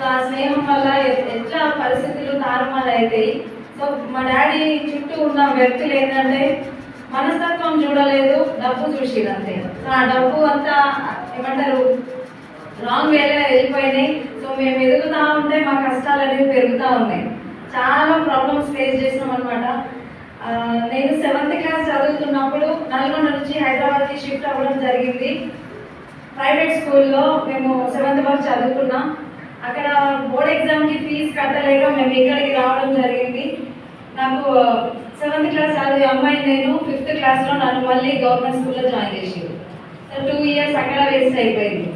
So ఆ స్నేహం వల్ల ఎట్లా పరిస్థితులు తారుమారైతాయి. సో మా డాడీ చుట్టూ ఉన్న వ్యక్తులు ఏంటంటే మనస్తత్వం చూడలేదు, డబ్బు చూసిరు అంతే. సో ఆ డబ్బు అంతా ఏమంటారు రాంగ్ వేలో వెళ్ళిపోయినాయి. సో మేము ఎదుగుతూ ఉంటే మా కష్టాలు అనేవి పెరుగుతూ ఉన్నాయి. చాలా ప్రాబ్లమ్స్ ఫేస్ చేసినాం అనమాట. నేను 7th క్లాస్ చదువుతున్నప్పుడు నల్గొండ నుంచి హైదరాబాద్కి షిఫ్ట్ అవ్వడం జరిగింది. ప్రైవేట్ స్కూల్లో మేము 7th వరకు చదువుకున్నాం. అక్కడ బోర్డ్ ఎగ్జామ్కి ఫీజు కట్టలేక మేము ఇక్కడికి రావడం జరిగింది. నాకు 7th క్లాస్ చదివే అమ్మాయి నేను 5th క్లాస్లో నన్ను మళ్ళీ గవర్నమెంట్ స్కూల్లో జాయిన్ చేసారు. సో 2 ఇయర్స్ అక్కడ వేస్ట్ అయిపోయింది.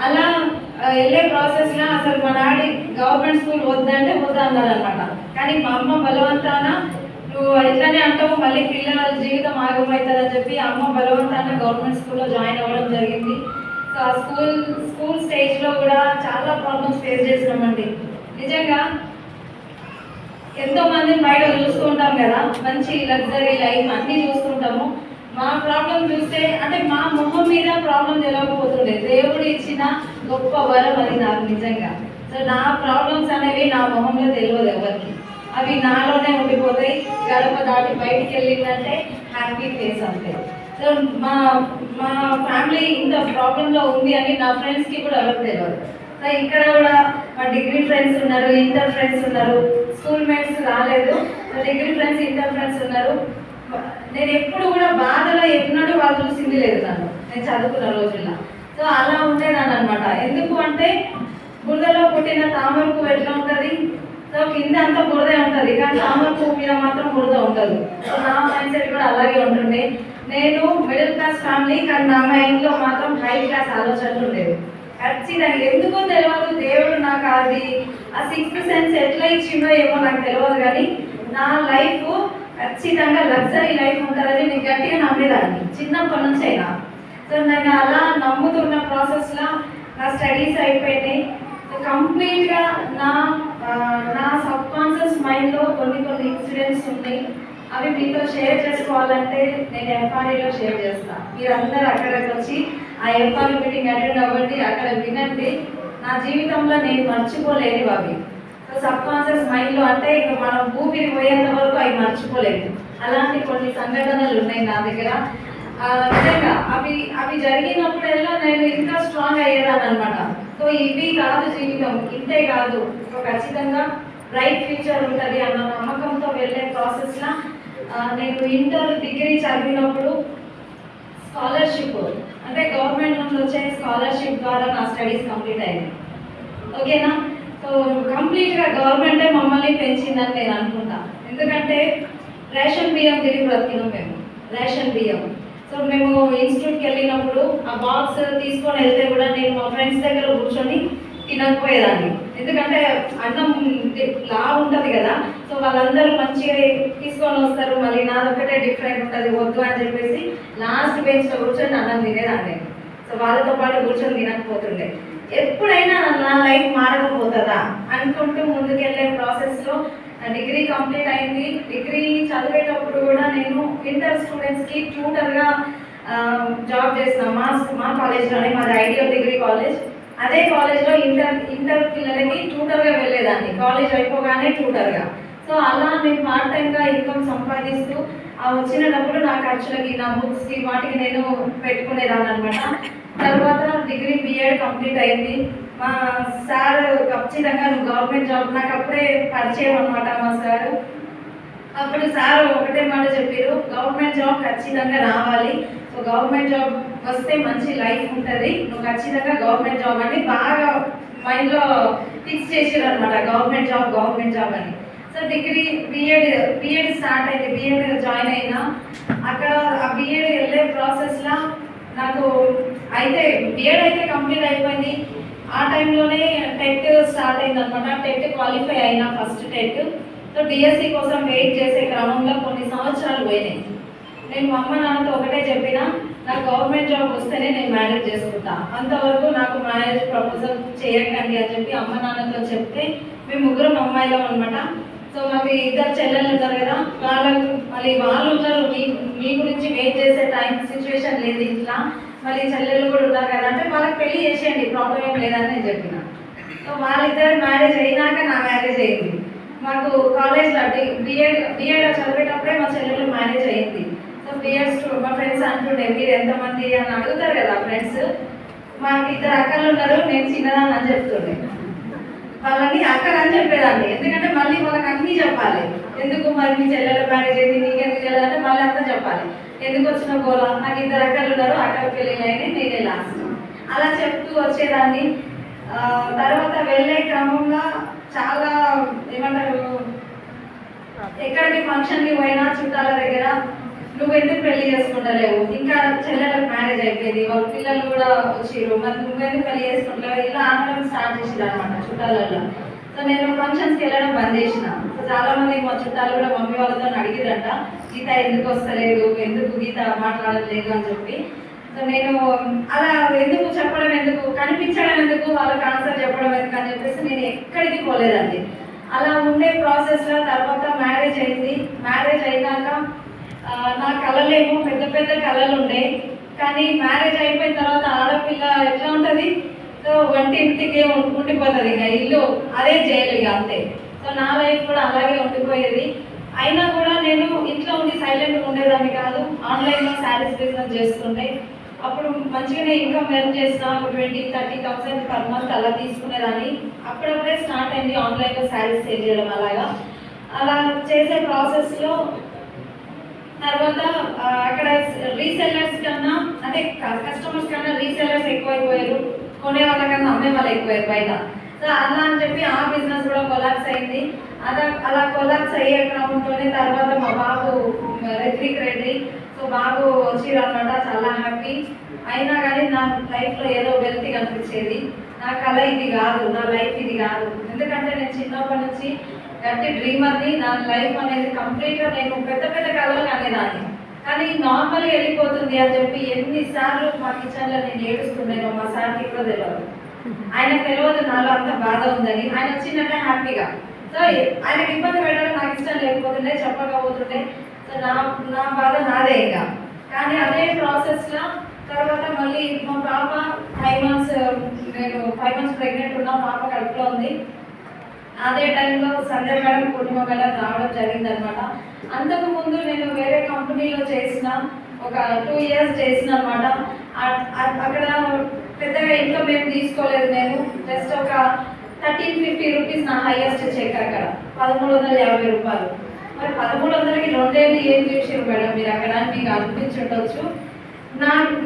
అలా వెళ్ళే ప్రాసెస్లో అసలు మా డాడీ గవర్నమెంట్ స్కూల్ వద్దంటే వద్దన్నారు అనమాట. కానీ మా అమ్మ బలవంతాన నువ్వు ఎట్లనే అంటావు, మళ్ళీ పిల్లల జీవితం ఆగమవుతుందని చెప్పి అమ్మ బలవంతాన గవర్నమెంట్ స్కూల్లో జాయిన్ అవ్వడం జరిగింది. సో ఆ స్కూల్ స్టేజ్లో కూడా చాలా ప్రాబ్లమ్స్ ఫేస్ చేసినామండి. నిజంగా ఎంతో మందిని బయట చూస్తుంటాం కదా, మంచి లగ్జరీ లైఫ్ అన్నీ చూస్తుంటాము. మా ప్రాబ్లం చూస్తే అంటే మా మొహం మీద ప్రాబ్లం తెలియకపోతుండే, దేవుడు ఇచ్చిన గొప్ప వరం అది నాకు నిజంగా. సో నా ప్రాబ్లమ్స్ అనేవి నా మొహంలో తెలియదు ఎవరికి, అవి నాలోనే ఉండిపోతాయి. గడప దాటి బయటికి వెళ్ళిందంటే హ్యాపీ ఫేస్ అంతే. సో మా మా ఫ్యామిలీ ఇంత ప్రాబ్లంలో ఉంది అని నా ఫ్రెండ్స్కి కూడా ఎవరికి తెలియదు. సో ఇక్కడ కూడా మా డిగ్రీ ఫ్రెండ్స్ ఉన్నారు, ఇంటర్ ఫ్రెండ్స్ ఉన్నారు, స్కూల్ మేట్స్ రాలేదు. డిగ్రీ ఫ్రెండ్స్, ఇంటర్ ఫ్రెండ్స్ ఉన్నారు. నేను ఎప్పుడు కూడా బాధలో ఎన్నడూ వాళ్ళు చూసింది లేదు నన్ను, నేను చదువుకున్న రోజుల్లో. సో అలా ఉండేదాన్ని అనమాట. ఎందుకు అంటే బురదలో పుట్టిన తామర పువ్వు ఎట్లా ఉంటుంది, సో కింద అంతా బురదే ఉంటుంది, కానీ తామర పువ్వు మీద మాత్రం బురద ఉంటుంది. సో నా మైండ్ సెట్ కూడా అలాగే ఉంటుండే. నేను మిడిల్ క్లాస్ ఫ్యామిలీ, కానీ నా మైండ్లో మాత్రం హై క్లాస్ ఆలోచనలు ఉండేవి. ఖచ్చితంగా ఎందుకో తెలియదు, దేవుడు నాకు అది ఆ 6th సెన్స్ ఎట్లా ఇచ్చిందో ఏమో నాకు తెలియదు, కానీ నా లైఫ్ ఖచ్చితంగా లగ్జరీ లైఫ్ ఉంటుందని నేను గట్టిగా నమ్మేదాన్ని చిన్నప్పటి నుంచి అయినా. సో నేను అలా నమ్ముతున్న ప్రాసెస్లో నా స్టడీస్ అయిపోయినాయి. సో కంప్లీట్గా నా సబ్ కాన్షియస్ మైండ్లో కొన్ని ఇన్సిడెంట్స్ ఉన్నాయి. అవి మీతో షేర్ చేసుకోవాలంటే నేను ఎఫ్ఆర్ఈలో షేర్ చేస్తాను. మీరు అందరూ అక్కడికి వచ్చి ఆ ఎఫ్ఆర్ఈ మీటింగ్ అటెండ్ అవ్వండి, అక్కడ వినండి. నా జీవితంలో నేను మర్చిపోలేనివి అవి. సో సబ్ కాన్షియస్ మైండ్లో అంటే ఇక మనం ఊపిరి పోయేంత వరకు అవి మర్చిపోలేదు. అలాంటి కొన్ని సంఘటనలు ఉన్నాయి నా దగ్గర. నిజంగా అవి జరిగినప్పుడల్లా నేను ఇంకా స్ట్రాంగ్ అయ్యేదాన్ని అనమాట. సో ఇవి కాదు జీవితం, ఇంతే కాదు, సో ఖచ్చితంగా బ్రైట్ ఫ్యూచర్ ఉంటుంది అన్న నమ్మకంతో వెళ్ళే ప్రాసెస్లో నేను ఇంటర్ డిగ్రీ చదివినప్పుడు స్కాలర్షిప్ అంటే గవర్నమెంట్ నుండి వచ్చే స్కాలర్షిప్ ద్వారా నా స్టడీస్ కంప్లీట్ అయింది. ఓకేనా. సో కంప్లీట్గా గవర్నమెంటే మమ్మల్ని పెంచిందని నేను అనుకుంటా. ఎందుకంటే రేషన్ బియ్యం తిరిగి బ్రతికినాం మేము, రేషన్ బియ్యం. సో మేము ఇన్స్టిట్యూట్కి వెళ్ళినప్పుడు ఆ బాక్స్ తీసుకొని వెళ్తే కూడా నేను మా ఫ్రెండ్స్ దగ్గర కూర్చొని తినకపోయేదాన్ని. ఎందుకంటే అన్నం లా ఉంటుంది కదా, సో వాళ్ళందరూ మంచిగా తీసుకొని వస్తారు, మళ్ళీ నాదొక్కటే డిఫరెంట్ ఉంటుంది వద్దు అని చెప్పేసి లాస్ట్ బెంచ్లో కూర్చొని అన్నం తినేదాన్ని. సో వాళ్ళతో పాటు కూర్చొని తినకపోతుండే. ఎప్పుడైనా నా లైఫ్ మారకపోతుందా అనుకుంటూ ముందుకెళ్ళే ప్రాసెస్లో డిగ్రీ కంప్లీట్ అయింది. డిగ్రీ చదివేటప్పుడు కూడా నేను ఇంటర్ స్టూడెంట్స్కి ట్యూటర్గా జాబ్ చేసిన మా కాలేజ్లోనే, మాది ఐడియల్ డిగ్రీ కాలేజ్. అదే కాలేజ్లో ఇంటర్ పిల్లలకి ట్యూటర్గా వెళ్ళేదాన్ని, కాలేజ్ అయిపోగానే ట్యూటర్గా. సో అలా నేను పార్ట్ టైంగా ఇన్కమ్ సంపాదిస్తూ ఆ వచ్చిన డబ్బులు నా ఖర్చులకి, నా బుక్స్కి, వాటికి నేను పెట్టుకునేదాన్ని అనమాట. తర్వాత డిగ్రీ బిఎడ్ కంప్లీట్ అయింది. మా సార్ ఖచ్చితంగా నువ్వు గవర్నమెంట్ జాబ్, నాకు అప్పుడే పరిచయం అనమాట మా సారు. అప్పుడు సార్ ఒకటే మాట చెప్పారు, గవర్నమెంట్ జాబ్ ఖచ్చితంగా రావాలి, సో గవర్నమెంట్ జాబ్ వస్తే మంచి లైఫ్ ఉంటుంది, నువ్వు ఖచ్చితంగా గవర్నమెంట్ జాబ్ అని బాగా మైండ్లో ఫిక్స్ చేసారు అనమాట, గవర్నమెంట్ జాబ్ అని. సో డిగ్రీ బిఎడ్ స్టార్ట్ అయింది, బిఎడ్ జాయిన్ అయినా. అక్కడ ఆ బిఎడ్ వెళ్ళే ప్రాసెస్లో నాకు అయితే బిఎడ్ అయితే కంప్లీట్ అయిపోయింది. ఆ టైంలోనే టెట్ స్టార్ట్ అయింది అనమాట. టెట్ క్వాలిఫై అయినా ఫస్ట్ టెట్. సో డిఎస్సి కోసం వెయిట్ చేసే క్రమంలో కొన్ని సంవత్సరాలు పోయినాయి. నేను మా అమ్మ నాన్నతో ఒకటే చెప్పిన, నాకు గవర్నమెంట్ జాబ్ వస్తేనే నేను మ్యారేజ్ చేసుకుంటా, అంతవరకు నాకు మ్యారేజ్ ప్రపోజల్ చేయకండి అని చెప్పి అమ్మ నాన్నతో చెప్తే మేము ముగ్గురం అమ్మాయిలం అనమాట. సో మాకు 2 చెల్లెళ్ళు ఉంటారు కదా, వాళ్ళు ఉంటారు, మీ గురించి వెయిట్ చేసే టైం సిచ్యువేషన్ లేదు ఇంట్లో, మళ్ళీ చెల్లెళ్ళు కూడా ఉంటారు కదా అంటే వాళ్ళకి పెళ్లి చేసేయండి, ప్రాబ్లం ఏం లేదని నేను చెప్పిన. సో సో వాళ్ళిద్దరు మ్యారేజ్ అయినాక నా మ్యారేజ్ అయింది. మాకు కాలేజ్లో బిఎడ్ చదివేటప్పుడే మా చెల్లెలు మ్యారేజ్ అయింది. సో బిఎడ్ మా ఫ్రెండ్స్ అంటుండే మీరు ఎంతమంది అని అడుగుతారు కదా ఫ్రెండ్స్. మాకు 2 అక్కలు ఉన్నారు, నేను చిన్నదాన్ని అని చెప్తుండే. వాళ్ళని అక్కలు అని చెప్పేదాన్ని, ఎందుకంటే మళ్ళీ వాళ్ళకి అన్నీ చెప్పాలి. ఎందుకు మరి మీ చెల్లెల మ్యారేజ్ అయింది నీకెందుకు తెలియదంటే మళ్ళీ అంతా చెప్పాలి. ఎందుకు వచ్చిన గోళ, నాకు 2 అక్కలు ఉన్నారు, అక్కల పెళ్ళిళ్ళు అయినాయి, నేనే లాస్ట్ అలా చెప్తూ వచ్చేదాన్ని. తర్వాత వెళ్ళే క్రమంలో చాలా ఏమంటారు, ఎక్కడికి ఫంక్షన్కి పోయినా చుట్టాల దగ్గర నువ్వు ఎందుకు పెళ్లి చేసుకుంటలేవు, ఇంకా చెల్లెలకు మ్యారేజ్ అయిపోయింది, వాళ్ళ పిల్లలు కూడా వచ్చిర్రు, మరి నువ్వెందుకు పెళ్లి చేసుకుంటలేవు, ఇలా అనడం స్టార్ట్ చేసిరు అనమాట చుట్టాలలో. సో నేను ఫంక్షన్స్కి వెళ్ళడం బంద్ చేసిన. సో చాలా మంది మా చుట్టాలు కూడా మమ్మీ వాళ్ళతో అడిగిరంట, గీత ఎందుకు వస్తలేదు, ఎందుకు గీత మాట్లాడలేదు అని చెప్పి. సో నేను అలా ఎందుకు చెప్పడం, ఎందుకు కనిపించడం, ఎందుకు వాళ్ళకి ఆన్సర్ చెప్పడం ఎందుకు అని చెప్పేసి నేను ఎక్కడికి పోలేదండి. అలా ఉండే ప్రాసెస్లో తర్వాత మ్యారేజ్ అయింది. మ్యారేజ్ అయినాక నా కళలేమో పెద్ద పెద్ద కళలు ఉండే, కానీ మ్యారేజ్ అయిపోయిన తర్వాత ఆడపిల్ల ఎట్లా ఉంటుంది, సో ఇంటికే ఉండిపోతుంది, ఇక ఇల్లు అదే జైలు ఇక అంతే. సో నా లైఫ్ కూడా అలాగే ఉండిపోయేది. అయినా కూడా నేను ఇంట్లో ఉండి సైలెంట్గా ఉండేదాన్ని కాదు. ఆన్లైన్లో శారీస్ బిజినెస్ చేస్తుండే. అప్పుడు మంచిగానే ఇన్కమ్ ఎర్న్ చేసిన 20-30,000 పర్ మంత్ అలా తీసుకునేదాన్ని. అప్పుడప్పుడే స్టార్ట్ అయింది ఆన్లైన్లో శారీస్ సేల్ చేయడం. అలా చేసే ప్రాసెస్లో తర్వాత అక్కడ రీసెల్లర్స్ కన్నా, అంటే కస్టమర్స్ కన్నా రీసెల్లర్స్ ఎక్కువైపోయారు, కొనే వాళ్ళకన్నా అమ్మే వాళ్ళు ఎక్కువయ్యారు బయట. సో అలా అని చెప్పి ఆ బిజినెస్ కూడా కొలాప్స్ అయింది. అలా కొలాప్స్ అయ్యే క్రమంతోనే తర్వాత మా బాబు రిత్విక్ రెడ్డి, సో బాబు వచ్చిరు అనమాట. చాలా హ్యాపీ. అయినా కానీ నా లైఫ్లో ఏదో వెల్తీ కనిపించేది. నా కళ ఇది కాదు, నా లైఫ్ ఇది కాదు. ఎందుకంటే నేను చిన్నప్పటి నుంచి గట్టి డ్రీమర్ని. నా లైఫ్ అనేది కంప్లీట్గా నేను పెద్ద పెద్ద కళలు అనేదాన్ని, కానీ నార్మల్గా వెళ్ళిపోతుంది అని చెప్పి ఎన్నిసార్లు మా కిచెన్లో నేను ఏడుస్తున్నాను. మా సార్కి కూడా తెలియదు, ఆయనకు తెలియదు నాలో అంత బాధ ఉందని. ఆయన వచ్చిందంటే హ్యాపీగా, సో ఆయనకి ఇబ్బంది పెట్టడం నాకు ఇష్టం లేకపోతుండే, చెప్పకపోతుండే. సో నా బాధ నాదే ఇంకా. కానీ అదే ప్రాసెస్లో తర్వాత మళ్ళీ మా పాప 5 months, నేను 5 months ప్రెగ్నెంట్ ఉన్నా, పాప కడుపులో ఉంది. అదే టైంలో సంజయ్ మేడం, పూర్ణిమ మేడం రావడం జరిగిందనమాట. అంతకు ముందు నేను వేరే కంపెనీలో చేసిన, ఒక 2 years చేసిన అనమాట. అక్కడ పెద్దగా ఇన్కమ్ ఏం తీసుకోలేదు నేను. జస్ట్ ఒక 1350 రూపీస్ నా హైయెస్ట్ చెక్. అక్కడ 1350 రూపాయలు. మరి 1300కి 2 ఏళ్ళు ఏం చేసారు మేడం మీరు అక్కడ మీకు అనిపించుండొచ్చు.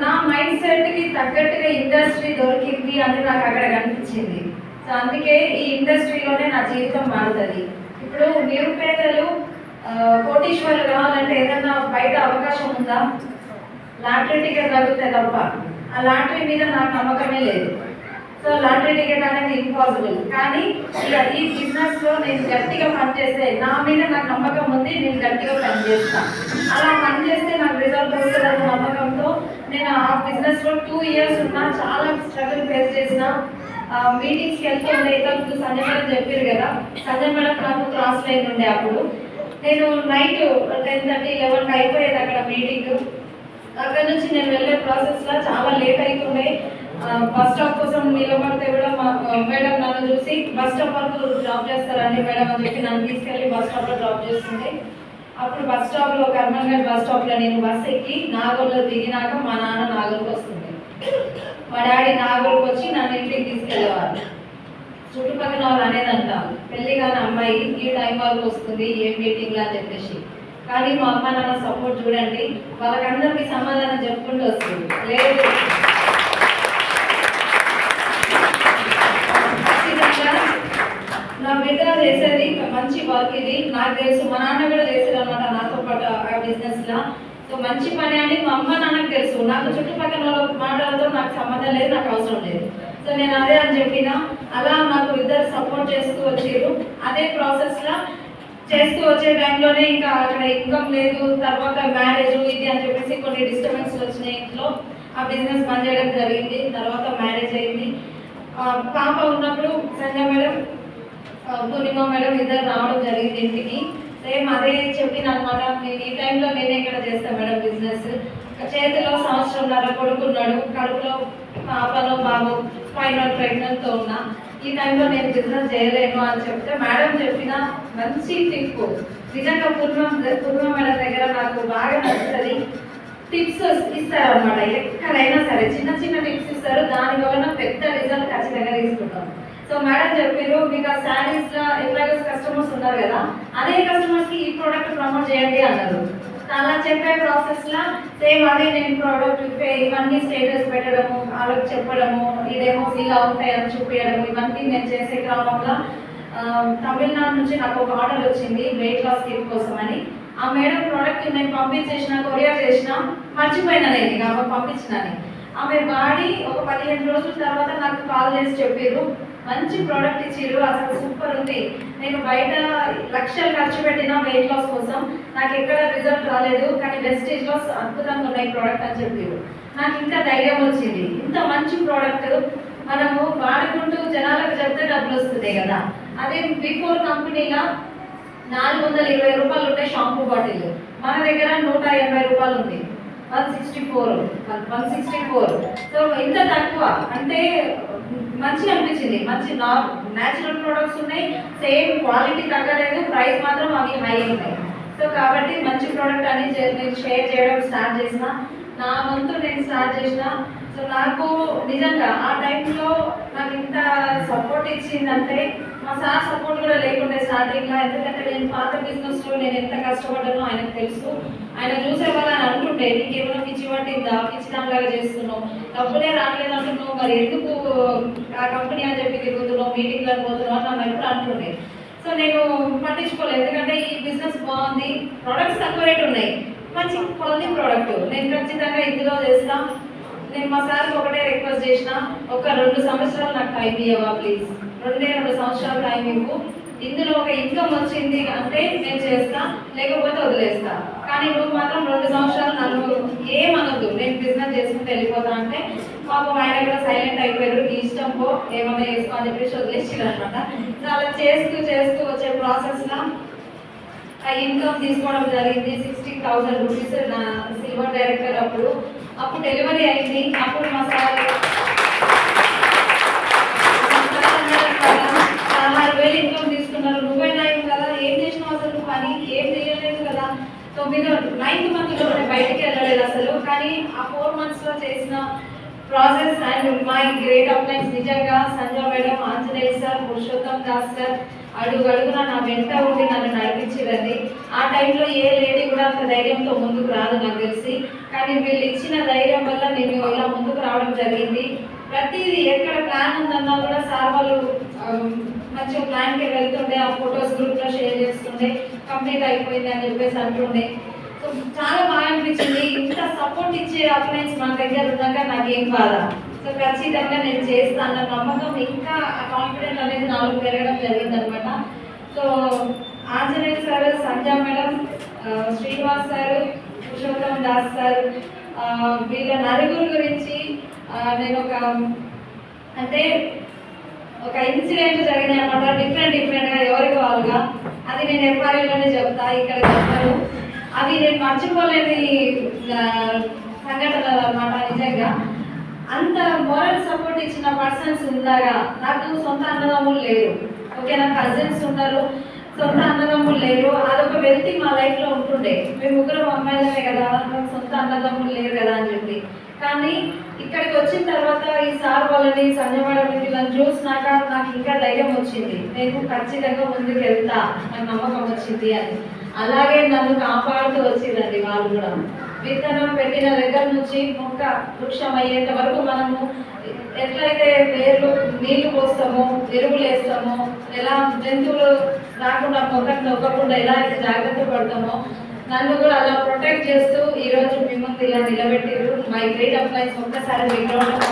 నా మైండ్ సెట్కి తగ్గట్టుగా ఇండస్ట్రీ దొరికింది అని నాకు అక్కడ కనిపించింది. సో అందుకే ఈ ఇండస్ట్రీలోనే నా జీవితం మారుతుంది. ఇప్పుడు నిరుపేదలు కోటీశ్వర్లు కావాలంటే ఏదైనా బయట అవకాశం ఉందా? లాటరీ టికెట్ తగ్గితే తప్ప. ఆ లాటరీ మీద నాకు నమ్మకమే లేదు. సో లాటరీ టికెట్ అనేది ఇంపాసిబుల్. కానీ ఈ బిజినెస్లో నేను గట్టిగా పనిచేస్తే, నా మీద నాకు నమ్మకం ఉంది, నేను గట్టిగా పనిచేస్తాను. అలా పనిచేస్తే నాకు రిజల్ట్ వస్తుందన్న నమ్మకంతో నేను ఆ బిజినెస్లో 2 years ఉన్నా. చాలా స్ట్రగుల్ ఫేస్ చేసిన. మీటింగ్స్కి వెళ్తుండే. ఇంతకు సంజయ్ మేడం చెప్పారు కదా, సంజయ్ మేడం నాకు క్లాస్ లైన్ ఉండే. అప్పుడు నేను నైట్ 10:30-11 అయిపోయేది అక్కడ మీటింగ్. అక్కడ నుంచి నేను వెళ్ళే ప్రాసెస్లో చాలా లేట్ అవుతుండే. బస్ స్టాప్ కోసం నిలబడితే కూడా మేడం నన్ను చూసి బస్ స్టాప్ వరకు డ్రాప్ చేస్తారండి మేడం అని చెప్పి నన్ను తీసుకెళ్ళి బస్ స్టాప్లో డ్రాప్ చేస్తుండే. అప్పుడు బస్ స్టాప్లో, కర్మన్ఘట్ బస్ స్టాప్లో నేను బస్ ఎక్కి నాగూరులో దిగినాక మా నాన్న నాగూరుకు వస్తుండే, మా డాడీ నాగూరుకు వచ్చి నన్ను ఇంటికి తీసుకెళ్ళేవారు. చుట్టుపక్కల వాళ్ళు అనేదంట, పెళ్లి కాని అమ్మాయి ఈ టైం వరకు వస్తుంది ఏ మీటింగ్లో అని చెప్పేసి. కానీ మా అమ్మ నాన్న సపోర్ట్ చూడండి, వాళ్ళకందరికీ సమాధానం చెప్పుకుంటూ వస్తుంది. లేదు నా బిడ్డ చేసేది మంచి వర్క్, ఇది నాకు తెలుసు. మా నాన్న కూడా చేసేది అనమాట నాతో పాటు ఆ బిజినెస్లో. సో మంచి పని అని మా అమ్మ నాన్నకు తెలుసు. నాకు చుట్టుపక్కల మాటలతో నాకు సంబంధం లేదు, నాకు అవసరం లేదు. సో నేను అదే అని చెప్పిన. అలా నాకు ఇద్దరు సపోర్ట్ చేస్తూ వచ్చారు. అదే ప్రాసెస్లో చేస్తూ వచ్చే టైంలోనే ఇంకా అక్కడ ఇన్కమ్ లేదు. తర్వాత మ్యారేజ్ ఇది అని చెప్పేసి కొన్ని డిస్టర్బెన్స్ వచ్చినాయి ఇంట్లో. ఆ బిజినెస్ బంద్ చేయడం జరిగింది. తర్వాత మ్యారేజ్ అయింది. పాప ఉన్నప్పుడు సంజయ్ మేడం, పూర్ణిమ మేడం ఇద్దరు రావడం జరిగింది ఇంటికి. సేమ్ అదే చెప్పిన అనమాట, నేను ఈ టైంలో నేనే ఇక్కడ చేస్తాను మేడం బిజినెస్. చేతిలో 1.5 సంవత్సరం కొడుకున్నాడు, కడుపులో పాపలో బాబు, 5 months ప్రెగ్నెంట్తో ఉన్నా. ఈ టైంలో నేను బిజినెస్ చేయలేను అని చెప్తే మేడం చెప్పిన మంచి టిప్ నిజంగా పూర్వం మేడం దగ్గర నాకు బాగా నచ్చుతుంది. టిప్స్ ఇస్తారనమాట, ఎక్కడైనా సరే చిన్న చిన్న టిప్స్ ఇస్తారు, దాని వలన పెద్ద రిజల్ట్ ఖచ్చితంగా తీసుకుంటాం. సో మేడం చెప్పారు, మీకు ఆ శారీస్ లో ఎట్లాగో కస్టమర్స్ ఉన్నారు కదా, అదే కస్టమర్స్ కి ఈ ప్రోడక్ట్ ప్రమోట్ చేయండి అన్నారు. అలా చెప్పే ప్రాసెస్ లా సేమ్ అదే నేను ప్రోడక్ట్ ఇవన్నీ స్టేటస్ పెట్టడము, వాళ్ళకి చెప్పడము, ఇదేమో ఇలా ఉంటాయి అని చూపించడము, ఇవన్నీ నేను చేసే క్రమంలో తమిళనాడు నుంచి నాకు ఒక ఆర్డర్ వచ్చింది వెయిట్ లాస్ కిట్ కోసం అని. ఆ మేడం ప్రోడక్ట్ నేను పంపించేసిన, కొరియర్ చేసిన, మర్చిపోయినా నేను ఇక ఆమె పంపించినని. ఆమె వాడి ఒక 15 రోజుల తర్వాత నాకు కాల్ చేసి చెప్పారు, మంచి ప్రోడక్ట్ ఇచ్చిర్రు, అసలు సూపర్ ఉంది, నేను బయట లక్షలు ఖర్చు పెట్టిన వెయిట్ లాస్ కోసం, నాకు ఎక్కడ రిజల్ట్ రాలేదు, కానీ వెస్టేజ్ లాస్ అద్భుతంగా ఉన్నాయి ప్రోడక్ట్ అని చెప్పారు. నాకు ఇంకా ధైర్యం వచ్చింది, ఇంత మంచి ప్రోడక్ట్ మనము వాడుకుంటూ జనాలకు చెప్తే డబ్బులు వస్తున్నాయి కదా. అదే బిఫోర్ కంపెనీలో 420 రూపాయలు ఉంటే షాంపూ బాటిల్, మన దగ్గర 180 రూపాయలు ఉంది, 164. సో ఇంత తక్కువ అంటే మంచిగా అనిపించింది. మంచి న్యాచురల్ ప్రొడక్ట్స్ ఉన్నాయి, సేమ్ క్వాలిటీ తగ్గలేదు, ప్రైస్ మాత్రం అవి హై ఉన్నాయి. సో కాబట్టి మంచి ప్రోడక్ట్ అని నేను షేర్ చేయడం స్టార్ట్ చేసిన, నా వంతు నేను స్టార్ట్ చేసిన. సో నాకు నిజంగా ఆ టైంలో నాకు ఇంత సపోర్ట్ ఇచ్చిందంటే మా సార్ సపోర్ట్ కూడా లేకుండే స్టార్టింగ్లో, ఎందుకంటే నేను పాత బిజినెస్లో నేను ఎంత కష్టపడ్డానో ఆయనకు తెలుసు. ఆయన చూసే వాళ్ళని అంటుండే, నీకు ఏమైనా పిచ్చి పట్టిందా, పిచ్చిదానిలాగా చేస్తున్నావు, డబ్బులే రావట్లేదు అంటున్నావు, మరి ఎందుకు ఆ కంపెనీ అని చెప్పి తిరుగుతున్నావు, మీటింగ్లకు పోతున్నావు అని నన్ను ఎప్పుడు అంటుండే. సో నేను పట్టించుకోలేదు, ఎందుకంటే ఈ బిజినెస్ బాగుంది, ప్రొడక్ట్స్ తక్కువ రేటు ఉన్నాయి, మంచి క్వాలిటీ ప్రోడక్ట్, నేను ఖచ్చితంగా ఇందులో చేస్తా. నేను మా సార్కి ఒకటే రిక్వెస్ట్ చేసిన, ఒక 2 సంవత్సరాలు నాకు టైం ఇవ్వవా ప్లీజ్, 2 సంవత్సరాలు టైం ఇవ్వు, ఇందులో ఒక ఇన్కమ్ వచ్చింది అంటే నేను చేస్తా, లేకపోతే వదిలేస్తా, కానీ నువ్వు మాత్రం 2 సంవత్సరాలు నన్ను ఏమనొద్దు, నేను బిజినెస్ చేసుకుంటూ వెళ్ళిపోతా అంటే పాపం ఆయన కూడా సైలెంట్ అయిపోయారు, నీ ఇష్టం పో, ఏమైనా చేసుకో అని చెప్పేసి వదిలేసాడు అనమాట. సో అలా చేస్తూ చేస్తూ వచ్చే ప్రాసెస్లో ఆ ఇన్కమ్ తీసుకోవడం జరిగింది. 60,000 రూపీస్ నా సిల్వర్ డైరెక్టర్ అప్పుడు డెలివరీ అయింది. అప్పుడు మా సార్ 16,000 ఇన్కమ్ తీసుకున్నారు. నువ్వే నయం కదా, ఏం చేసినావు అసలు, పని ఏం చేయలేదు కదా. 9th మంత్లో బయటికి వెళ్ళలేదు అసలు, కానీ ఆ 4 monthsలో చేసిన ప్రాసెస్ అండ్ మై గ్రేట్ అప్లైన్స్ నిజంగా Sanjay madam, Anjaneya sir, Purushottam Das sir అడుగున నా వెంట ఉండి నన్ను నడిపించేదండి. ఆ టైంలో ఏ లేడీ కూడా అంత ధైర్యంతో ముందుకు రాదు నాకు తెలిసి, కానీ వీళ్ళు ఇచ్చిన ధైర్యం వల్ల నేను ఇలా ముందుకు రావడం జరిగింది. ప్రతిదీ ఎక్కడ ప్లాన్ ఉందన్నా కూడా సార్ వాళ్ళు మంచిగా ప్లాన్కి వెళ్తుండే, ఆ ఫొటోస్ గ్రూప్లో షేర్ చేస్తుండే, కంప్లీట్ అయిపోయింది అని చెప్పేసి అంటుండే. సో చాలా బాగా అనిపించింది, ఇంత సపోర్ట్ ఇచ్చే అప్లైన్స్ మన దగ్గర ఉన్నాక నాకేం బాధ. సో ఖచ్చితంగా నేను చేస్తాను నమ్మకం, ఇంకా కాన్ఫిడెంట్ అనేది నాలో పెరగడం జరిగింది అనమాట. So Anjaneya sir, Sanjay madam, Srinivas sir, Purushottam Das sir, వీళ్ళ నలుగురు గురించి నేను ఒక ఇన్సిడెంట్ జరిగినాయి అనమాట, డిఫరెంట్గా ఎవరికి వాళ్ళుగా. అది నేను ఎఫ్ఆర్ఐలోనే చెప్తా, ఇక్కడ చెప్తాను. అవి నేను మర్చిపోలేని సంఘటనలు అనమాట. నిజంగా అంత మోరల్ సపోర్ట్ ఇచ్చిన పర్సన్స్ ఉండగా, నాకు సొంత అన్నదమ్ములు లేరు, ఓకే, నా కజిన్స్ ఉన్నారు, సొంత అన్నదమ్ములు లేరు. అదొక వ్యక్తి మా లైఫ్లో ఉంటుండే, మేము 3 అమ్మాయిలమే కదా, నాకు సొంత అన్నదమ్ములు లేరు కదా అని చెప్పి. కానీ ఇక్కడికి వచ్చిన తర్వాత ఈ సార్ వాళ్ళని, సంజయ్ మేడం వీళ్ళని చూసినాక నాకు ఇంకా ధైర్యం వచ్చింది, నేను ఖచ్చితంగా ముందుకు వెళ్తా, నాకు నమ్మకం వచ్చింది అని. అలాగే నన్ను కాపాడుతూ వచ్చిందండి వాళ్ళు కూడా. విత్తనం పెట్టిన దగ్గర నుంచి మొక్క వృక్షం అయ్యేంత వరకు మనము ఎట్లయితే వేర్లు నీళ్లు పోస్తామో, ఎరువులు వేస్తామో, ఎలా జంతువులు రాకుండా మొక్కను నొక్కకుండా ఎలా అయితే జాగ్రత్త పడతామో, నన్ను కూడా అలా ప్రొటెక్ట్ చేస్తూ ఈరోజు మిమ్మల్ని ఇలా నిలబెట్టారు. మై గ్రేట్ అప్లైన్స్ ఒక్కసారి మీ గ్రౌండ్